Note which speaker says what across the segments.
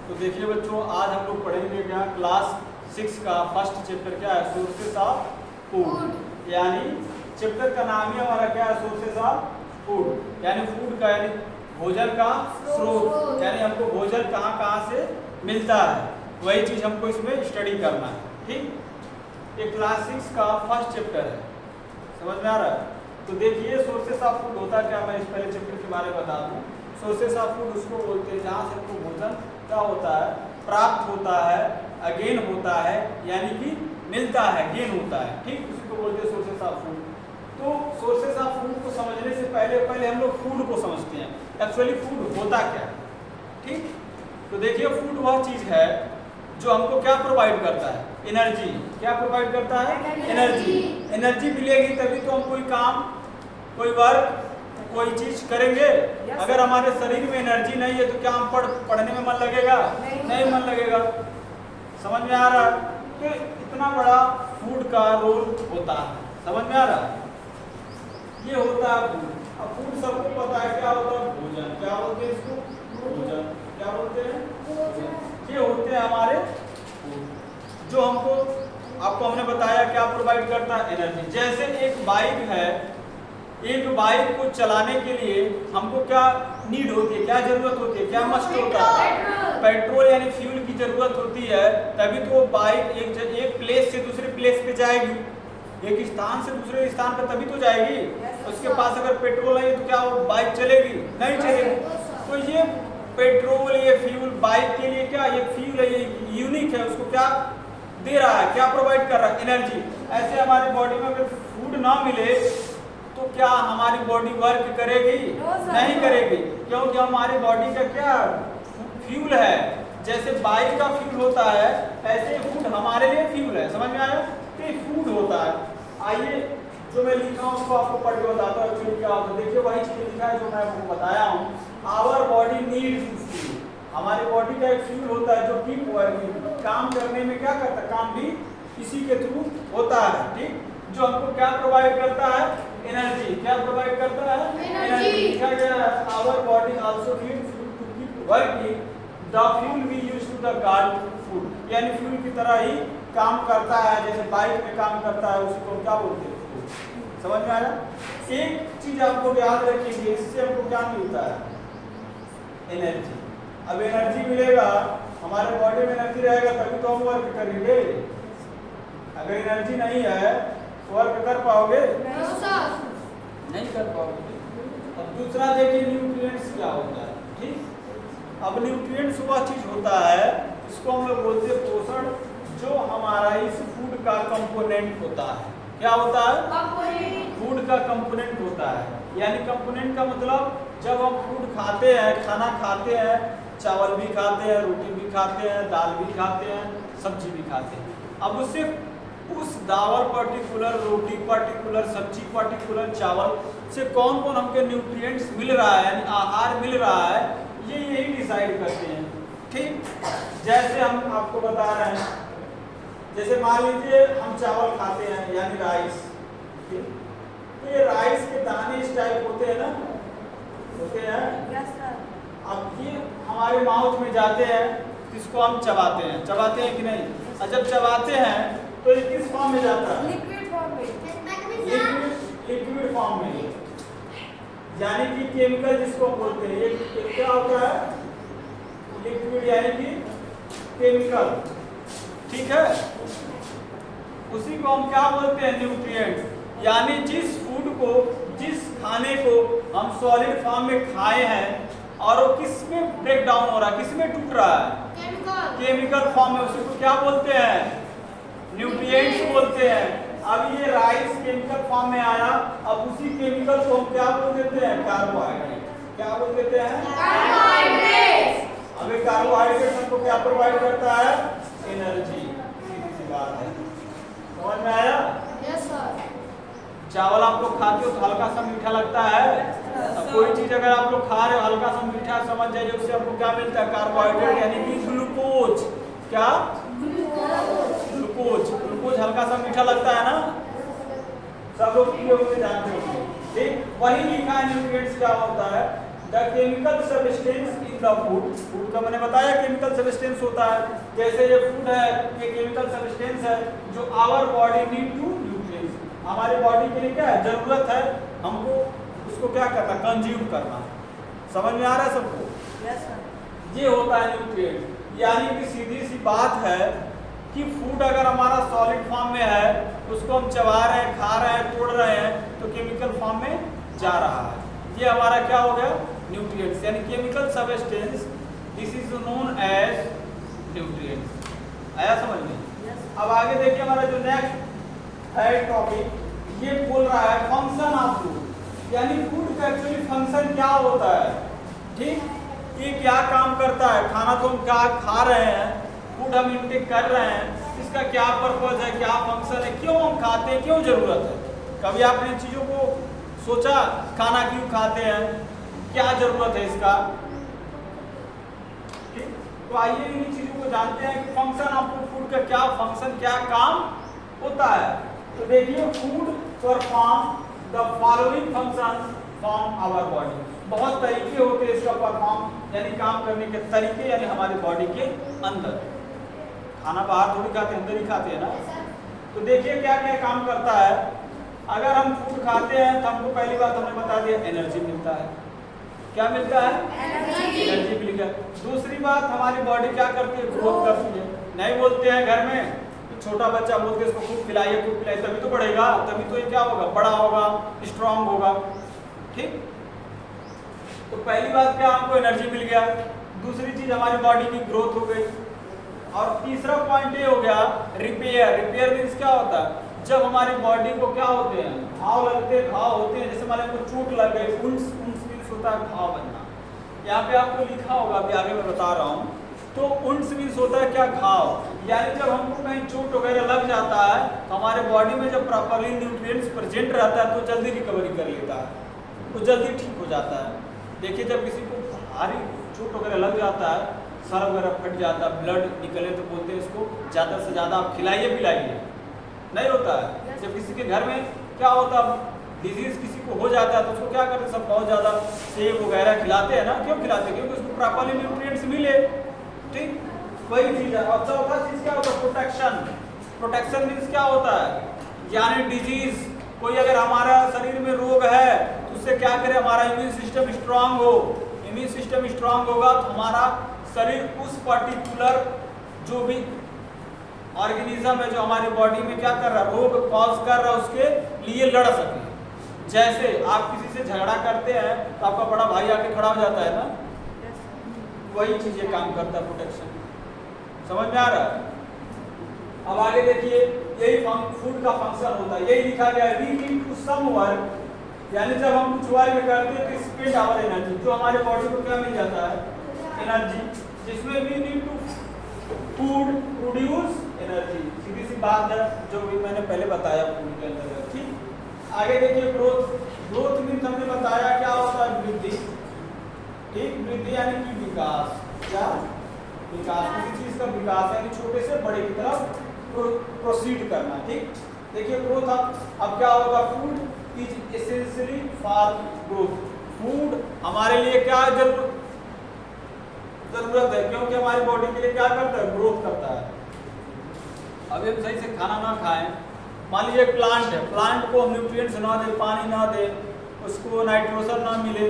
Speaker 1: तो देखिए बच्चों, आज हम लोग पढ़ेंगे क्या, क्लास 6 का फर्स्ट चैप्टर क्या है, सोर्सेस ऑफ फूड। यानी चैप्टर का नाम ही हमारा क्या है, सोर्सेस ऑफ फूड। यानी फूड का यानी भोजन का स्रोत, यानी हमको भोजन कहाँ कहाँ से मिलता है, वही चीज हमको इसमें स्टडी करना है। ठीक, ये क्लास 6 का फर्स्ट चैप्टर है, समझ में आ रहा है। तो देखिए सोर्सेस ऑफ फूड होता क्या, मैं इस पहले चैप्टर के बारे में बता दूं। सोर्सेस ऑफ फूड उसको बोलते हैं जहाँ से हमको भोजन क्या होता है, प्राप्त होता है, अगेन होता है, यानी कि मिलता है, गेन होता है। ठीक, उसी को बोलते हैं सोर्सेस ऑफ फूड। तो सोर्सेस ऑफ फूड को समझने से पहले हम लोग फूड को समझते हैं, एक्चुअली फूड होता क्या है। ठीक, तो देखिए फूड वह चीज है जो हमको क्या प्रोवाइड करता है, एनर्जी। क्या प्रोवाइड करता है, एनर्जी। एनर्जी मिलेगी तभी तो हम कोई काम, कोई वर्क, कोई चीज करेंगे। अगर हमारे शरीर में एनर्जी नहीं है तो क्या हम पढ़ने में मन लगेगा, नहीं मन लगेगा। समझ में आ रहा है। तो इतना बड़ा फूड का रोल होता है, समझ में आ रहा है। ये होता है फूड। अब फूड सबको पता है क्या होता है, भोजन। क्या बोलते हैं इसको, भोजन। क्या बोलते हैं, भोजन। ये होते हैं हमारे फूड जो हमको, आपको हमने बताया क्या प्रोवाइड करता है, एनर्जी। जैसे एक बाइक है, एक बाइक को चलाने के लिए हमको क्या नीड होती है, क्या जरूरत होती है, क्या मस्ट होता है, पेट्रोल यानी फ्यूल की जरूरत होती है। तभी तो वो बाइक एक प्लेस से दूसरे प्लेस पे जाएगी, एक स्थान से दूसरे स्थान पर तभी तो जाएगी। उसके पास अगर पेट्रोल है तो क्या वो बाइक चलेगी, नहीं चलेगी। तो ये पेट्रोल, ये फ्यूल बाइक के लिए क्या, ये फ्यूल है, ये यूनिक है, उसको क्या दे रहा है, क्या प्रोवाइड कर रहा है, एनर्जी। ऐसे हमारी बॉडी में अगर फूड ना मिले तो क्या हमारी बॉडी वर्क करेगी, नहीं करेगी, क्योंकि हमारी बॉडी का क्या फ्यूल है। जैसे बाइक का फ्यूल होता है, ऐसे फूड हमारे लिए फ्यूल है। समझ में आया, तो फूड होता है। आइए जो मैं लिखा हूँ उसको आपको पढ़ के बताता हूँ एक्चुअली क्या होता है। देखिए वही चीज लिखा है जो मैं आपको बताया हूँ। Our body needs fuel. हमारी बॉडी का एक फ्यूल होता है जो कीप वर्किंग, काम करने में क्या करता है, काम भी इसी के थ्रू होता है। ठीक, जो हमको क्या प्रोवाइड करता है, एनर्जी। क्या प्रोवाइड करता है, एनर्जी। लिखा गया है our body also needs fuel to keep working, the fuel we use to the guard food. यानी फ्यूल की तरह ही काम करता है, जैसे बाइक में काम करता है, उसको क्या बोलते हैं, फूड। समझ में आया। एक चीज आपको याद रखिए, इससे हमको क्या मिलता है, एनर्जी। अब एनर्जी मिलेगा, हमारे बॉडी में एनर्जी रहेगा तभी तो हम वर्क करेंगे। अगर एनर्जी नहीं है वर्क कर पाओगे, नहीं कर पाओगे। अब दूसरा देखिए न्यूट्रिएंट्स क्या होता है। ठीक, अब न्यूट्रिएंट्स वह चीज होता है इसको हम लोग बोलते हैं पोषण, जो हमारा इस फूड का कंपोनेंट होता है। क्या होता है, फूड का कंपोनेंट होता है। यानी कंपोनेंट का मतलब जब हम फूड खाते हैं, खाना खाते हैं, चावल भी खाते हैं, रोटी भी खाते हैं, दाल भी खाते हैं, सब्जी भी खाते हैं। अब उससे उस दावल पर्टिकुलर, रोटी पर्टिकुलर, सब्जी पर्टिकुलर, चावल से कौन कौन हमके न्यूट्रिएंट्स मिल रहा है, यानी आहार मिल रहा है, ये यही डिसाइड करते हैं। ठीक, जैसे हम आपको बता रहे हैं, जैसे मान लीजिए हम चावल खाते हैं यानी राइस। ठीक, तो ये राइस के दाने इस टाइप होते हैं ना, होते हैं। अब ये हमारे माउथ में जाते हैं, इसको हम चबाते हैं कि नहीं। और जब चबाते हैं तो ये किस फॉर्म में जाता है, लिक्विड फॉर्म में, लिक्विड फॉर्म में, यानी कि केमिकल जिसको हम बोलते हैं। ये क्या होता है, लिक्विड यानी कि केमिकल। ठीक है, उसी को हम क्या बोलते हैं, न्यूट्रिएंट्स। यानी जिस फूड को, जिस खाने को हम सॉलिड फॉर्म में खाए हैं और वो किस में ब्रेक डाउन हो रहा है, किस में टूट रहा है, केमिकल फॉर्म में, उसी को क्या बोलते हैं, न्यूट्रिएंट्स बोलते हैं। अब ये राइस केमिकल फॉर्म में आया, अब उसी केमिकल को हम क्या बोल देते हैं, कार्बोहाइड्रेट। क्या बोल देते हैं, कार्बोहाइड्रेट। अब ये कार्बोहाइड्रेट हमको क्या प्रोवाइड करता है, एनर्जी। सीधी सी बात है, समझ में आया। Yes sir. चावल आप लोग खाते हो तो हल्का सा मीठा लगता है। अब कोई चीज अगर आप लोग खा रहे हो हल्का सा मीठा, समझ जाइए उससे आपको क्या मिलता है, कार्बोहाइड्रेट यानी कि ग्लूकोज। क्या, ग्लूकोज। ग्लूकोज हल्का सा मीठा लगता है ना, सब लोग जानते हो। ठीक, वही लिखा है न्यूट्रिएंट्स क्या होता है, the chemical substance in the food, food का मैंने बताया केमिकल सब्सटेंस होता है, जैसे ये फूड है ये केमिकल सब्सटेंस है जो our body need to nutrients, हमारे बॉडी के लिए क्या है जरूरत है, हमको उसको क्या करना कंज्यूम करना। समझ में आ रहा है सबको?
Speaker 2: Yes sir.
Speaker 1: ये होता है न्यूट्रिएंट। यानी कि सीधी सी बात है कि फूड अगर हमारा सॉलिड फॉर्म में है, उसको हम चबा रहे हैं, खा रहे हैं, तोड़ रहे हैं, तो केमिकल फॉर्म में जा रहा है, ये हमारा क्या हो गया न्यूट्रिएंट्स, यानी chemical substance, this is known as nutrients. आया समझ में? अब आगे देखिए हमारा जो नेक्स्ट है टॉपिक, ये बोल रहा है फंक्शन ऑफ फूड, यानी फूड का एक्चुअली फंक्शन क्या होता है। ठीक, ये क्या काम करता है, खाना तो हम क्या खा रहे हैं, फूड हम इंटेक कर रहे हैं, इसका क्या पर्पज है, क्या फंक्शन है, क्यों हम खाते हैं, क्यों जरूरत है। कभी आपने इन चीजों को सोचा, खाना क्यों खाते हैं, क्या जरूरत है इसका। ठीक, तो आइए इन चीजों को जानते हैं कि फंक्शन ऑफ फूड का क्या फंक्शन, क्या काम होता है। तो देखिए food perform the following function from our body, बहुत तरीके होते हैं इसका परफॉर्म यानी काम करने के तरीके, यानी हमारी बॉडी के अंदर, खाना बाहर थोड़ी खाते हैं, अंदर ही खाते हैं ना। तो देखिए क्या क्या काम करता है। अगर हम फूड खाते हैं तो हमको पहली बात हमने बता दिया एनर्जी मिलता है। क्या मिलता है? एनर्जी मिल गया। दूसरी बात हमारी बॉडी क्या करती है, ग्रोथ करती है। नहीं बोलते हैं घर में, छोटा बच्चा बोलते हैं इसको खूब खिलाइए खूब खिलाइए, तभी तो बढ़ेगा, तभी तो ये क्या होगा, बड़ा होगा, स्ट्रांग होगा। ठीक, तो पहली बात क्या, हमको एनर्जी मिल गया। दूसरी चीज हमारी बॉडी की ग्रोथ हो गई। और तीसरा पॉइंट ये हो गया रिपेयर। रिपेयर मीन्स क्या होता है, जब हमारी बॉडी को क्या होते हैं, घाव लगते हैं, घाव होते हैं, जैसे मान लो चोट लग गई, उन्स मीन्स होता है घाव बनना। यहाँ पे आपको लिखा होगा, अभी आगे मैं बता रहा हूँ। तो उन्स मीन्स होता है क्या, घाव, यानी जब हमको कहीं चोट वगैरह लग जाता है तो हमारे बॉडी में जब प्रॉपरली न्यूट्रिएंट्स प्रेजेंट रहता है तो जल्दी रिकवरी कर लेता है, तो जल्दी ठीक हो जाता है। देखिए जब किसी को भारी चोट वगैरह लग जाता है, सर वगैरह फट जाता है, ब्लड निकले, तो बोलते हैं इसको ज़्यादा से ज़्यादा आप खिलाइए पिलाइए, नहीं होता है। जब किसी के घर में क्या होता है, डिजीज किसी को हो जाता है तो उसको क्या करते हैं, सब बहुत ज़्यादा सेब वगैरह खिलाते हैं ना। क्यों खिलाते हैं? क्योंकि उसको प्रॉपरली न्यूट्रिएंट्स मिले। ठीक, वही चीज़ है। और चौथा चीज़ क्या होता है, प्रोटेक्शन। प्रोटेक्शन मीन्स क्या होता है, यानी डिजीज, कोई अगर हमारा शरीर में रोग है तो उससे क्या करे, हमारा इम्यून सिस्टम स्ट्रांग हो। इम्यून सिस्टम स्ट्रांग होगा तो हमारा शरीर उस पर्टिकुलर जो भी ऑर्गेनिज्म है जो हमारी बॉडी में क्या कर रहा है, रोग कॉज कर रहा है, उसके लिए लड़ सके। जैसे आप किसी से झगड़ा करते हैं तो आपका बड़ा भाई आके खड़ा हो जाता है ना, वही चीज ये काम करता है, प्रोटेक्शन। समझ में आ रहा है? अब आगे देखिए, यही फूड का फंक्शन होता है, यही लिखा गया है, we need to some work, यानी जब हम कुछ वर्क करते हैं तो स्पेंड आवर एनर्जी, जो हमारे बॉडी को क्या मिल जाता है, एनर्जी, जिसमें we need to food produce energy. सीधी सी बात है जो भी मैंने पहले बताया फूड के अंदर। ठीक, आगे देखिए ग्रोथ। ग्रोथ मीन्स हमने बताया क्या होता है, वृद्धि। ठीक, वृद्धि यानी कि विकास। क्या विकास, किसी चीज का विकास यानी छोटे से बड़े की तरफ प्रोसीड करना। ठीक, देखिए ग्रोथ अब क्या होगा, food is essentially for growth. Food हमारे लिए क्या जरूरत है, क्योंकि हमारी बॉडी के लिए क्या करता है, ग्रोथ करता है। अभी हम सही से खाना ना खाएं, मान लीजिए प्लांट है, प्लांट को हम न्यूट्रिएंट्स ना दे, पानी ना दे, उसको नाइट्रोजन ना मिले,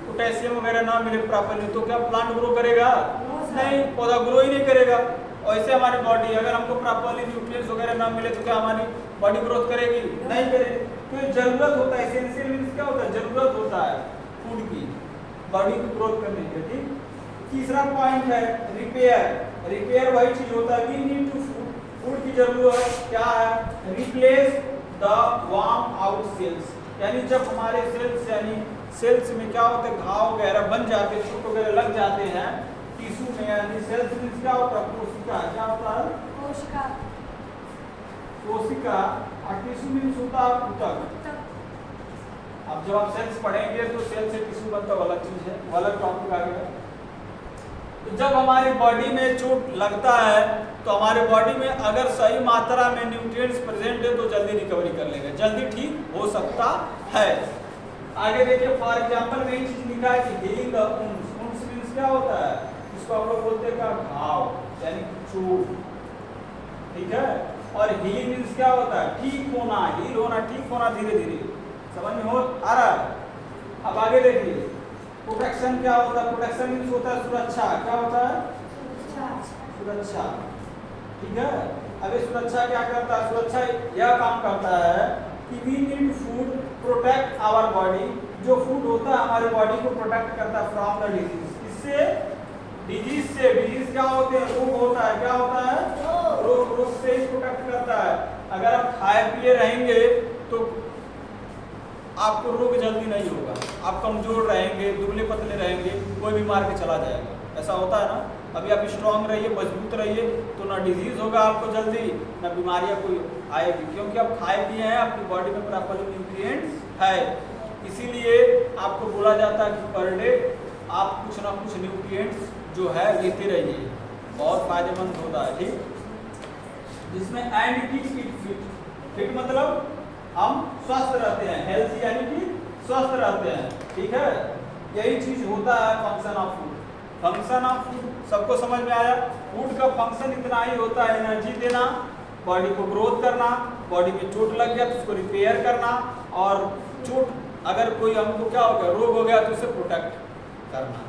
Speaker 1: पोटेशियम वगैरह ना मिले प्रॉपर्ली, तो क्या प्लांट ग्रो करेगा? नहीं, पौधा ग्रो ही नहीं करेगा। ऐसे हमारी बॉडी, अगर हमको प्रॉपर्ली न्यूट्रिएंट्स वगैरह ना मिले तो क्या हमारी बॉडी ग्रोथ करेगी? नहीं करेगी। तो जरूरत होता है, एसेंशियल मींस क्या होता है, जरूरत होता है फूड की बॉडी की ग्रोथ करने के। ठीक, तीसरा पॉइंट है रिपेयर। रिपेयर वही चीज होता है, वी नीड टू फूड की जरूरत क्या है, replace the warm out sales, यानी जब हमारे सेल्स यानी सेल्स में क्या होता है, घाव वगैरह बन जाते हैं, चोट वगैरह लग जाते हैं टिश्यू में, यानी सेल्स मींस क्या होता है, कोशिका। क्या होता है?
Speaker 2: कोशिका।
Speaker 1: कोशिका। और टिश्यू मींस होता है ऊतक। अब जब आप सेल्स पढ़ेंगे तो सेल से टिश्यू बनता है, अलग चीज है, अलग टॉपिक आ गया। तो जब हमारी बॉडी में चोट लगता है तो हमारे बॉडी में अगर सही मात्रा में न्यूट्रिएंट्स प्रेजेंट है तो जल्दी रिकवरी कर लेगा, जल्दी ठीक हो सकता है। आगे देखिए, फॉर एग्जाम्पल में एक चीज लिखा है कि healing the wounds. Wounds means क्या होता है? इसको हम लोग बोलते हैं क्या? घाव, यानी चोट, ठीक है। और हीलिंग मींस क्या होता है? ठीक होना, हील होना, ठीक होना धीरे धीरे। समझ में हो आ रहा है? अब आगे देखिए, प्रोटेक्शन क्या होता है? प्रोटेक्शन मींस होता है सुरक्षा। क्या होता है? सुरक्षा, ठीक है। अब ये सुरक्षा क्या करता है? सुरक्षा यह काम करता है कि we need food protect our body. जो फूड होता है हमारे बॉडी को प्रोटेक्ट करता है फ्रॉम द डिजीज। किससे? डिजीज से। डिजीज क्या होते हैं? रोग होता है। क्या होता है? रोग। रोग से ही प्रोटेक्ट करता है। अगर आप खाए पिए रहेंगे तो आपको रोग जल्दी नहीं होगा, आप कमजोर रहेंगे, दुबले पतले रहेंगे, कोई भी मार के चला जाएगा। ऐसा होता है ना? अभी आप स्ट्रांग रहिए, मजबूत रहिए, तो ना डिजीज होगा आपको जल्दी, ना बीमारियां कोई आएगी, क्योंकि आप खाए पिए हैं, आपकी बॉडी में प्रॉपर न्यूट्रिएंट्स है। इसीलिए आपको बोला जाता है कि पर डे आप कुछ ना कुछ न्यूट्रिएंट्स जो है लेते रहिए, बहुत फायदेमंद होता है, ठीक। जिसमें and keep it fit. Fit मतलब हम स्वस्थ रहते हैं, हेल्थ यानी कि स्वस्थ रहते हैं, ठीक है। यही चीज होता है function of food. Function of food सबको समझ में आया? फूड का फंक्शन इतना ही होता है, एनर्जी देना, बॉडी को ग्रोथ करना, बॉडी में चोट लग गया तो उसको रिपेयर करना, और चोट अगर कोई हमको क्या हो गया, रोग हो गया तो उसे प्रोटेक्ट करना।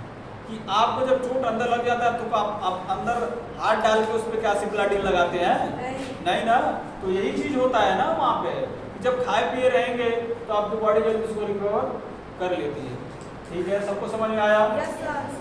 Speaker 1: कि आपको जब चोट अंदर लग जाता है तो आप अंदर हाथ डाल के उस पर क्या सिप्लाडीन लगाते हैं? नहीं ना। तो यही चीज होता है ना वहाँ पे, जब खाए पिए रहेंगे तो आपकी बॉडी जल्दी उसको रिकवर कर लेती है, ठीक है। सबको समझ में आया?
Speaker 2: Yes sir.